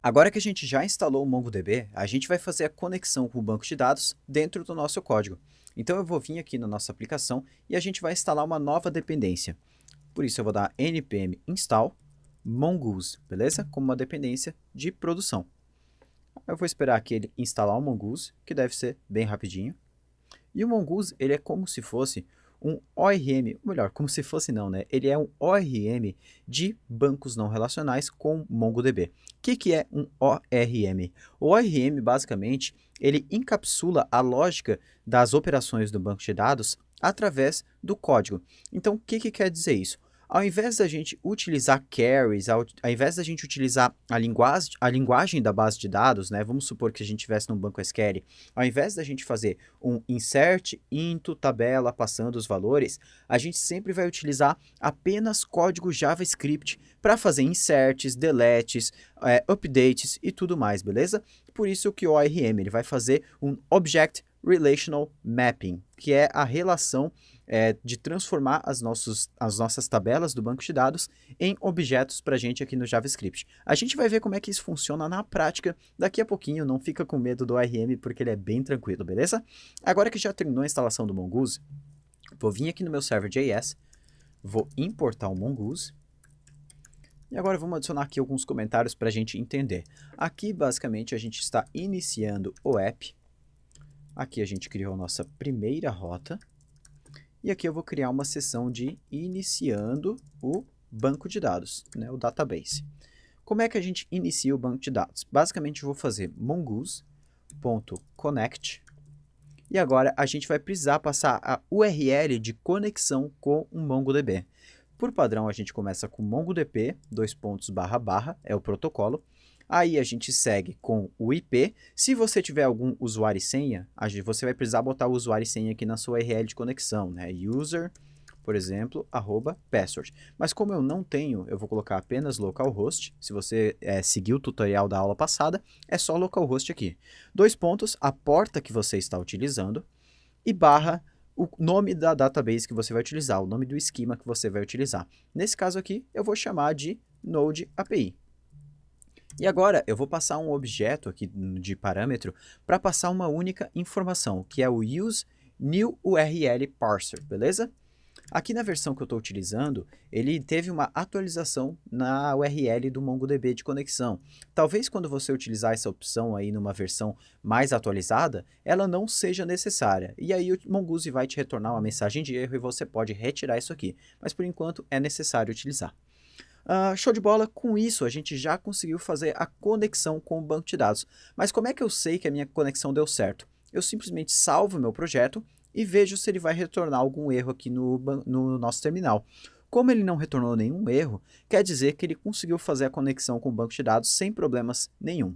Agora que a gente já instalou o MongoDB, a gente vai fazer a conexão com o banco de dados dentro do nosso código. Então eu vou vir aqui na nossa aplicação e a gente vai instalar uma nova dependência. Por isso eu vou dar npm install mongoose, beleza? Como uma dependência de produção. Eu vou esperar aqui ele instalar o mongoose, que deve ser bem rapidinho. E o mongoose, ele é como se fosse um ORM, ou melhor, como se fosse não, né? Ele é um ORM de bancos não relacionais com MongoDB. O que é um ORM? O ORM, basicamente, ele encapsula a lógica das operações do banco de dados através do código. Então, o que quer dizer isso? Ao invés da gente utilizar carries, ao invés da gente utilizar a linguagem da base de dados, né? Vamos supor que a gente estivesse num banco SQL, ao invés da gente fazer um insert, into, tabela, passando os valores, a gente sempre vai utilizar apenas código JavaScript para fazer inserts, deletes, updates e tudo mais, beleza? Por isso que o ORM ele vai fazer um Object Relational Mapping, que é a relação de transformar as nossas tabelas do banco de dados em objetos para a gente aqui no JavaScript. A gente vai ver como é que isso funciona na prática daqui a pouquinho, não fica com medo do ORM porque ele é bem tranquilo, beleza? Agora que já terminou a instalação do Mongoose, vou vir aqui no meu server.js, vou importar o Mongoose, e agora vamos adicionar aqui alguns comentários para a gente entender. Aqui, basicamente, a gente está iniciando o app. Aqui a gente criou a nossa primeira rota. E aqui eu vou criar uma seção de iniciando o banco de dados, né, o database. Como é que a gente inicia o banco de dados? Basicamente eu vou fazer mongoose.connect e agora a gente vai precisar passar a URL de conexão com o MongoDB. Por padrão a gente começa com MongoDB, é o protocolo. Aí a gente segue com o IP. Se você tiver algum usuário e senha, você vai precisar botar o usuário e senha aqui na sua URL de conexão, né? User, por exemplo, @password. Mas como eu não tenho, eu vou colocar apenas localhost. Se você seguir o tutorial da aula passada, é só localhost aqui. Dois pontos, a porta que você está utilizando e barra o nome da database que você vai utilizar, o nome do esquema que você vai utilizar. Nesse caso aqui, eu vou chamar de Node API. E agora eu vou passar um objeto aqui de parâmetro para passar uma única informação, que é o useNewURLParser, beleza? Aqui na versão que eu estou utilizando, ele teve uma atualização na URL do MongoDB de conexão. Talvez quando você utilizar essa opção aí numa versão mais atualizada, ela não seja necessária. E aí o Mongoose vai te retornar uma mensagem de erro e você pode retirar isso aqui. Mas por enquanto é necessário utilizar. Show de bola, com isso a gente já conseguiu fazer a conexão com o banco de dados. Mas como é que eu sei que a minha conexão deu certo? Eu simplesmente salvo o meu projeto e vejo se ele vai retornar algum erro aqui no nosso terminal. Como ele não retornou nenhum erro, quer dizer que ele conseguiu fazer a conexão com o banco de dados sem problemas nenhum.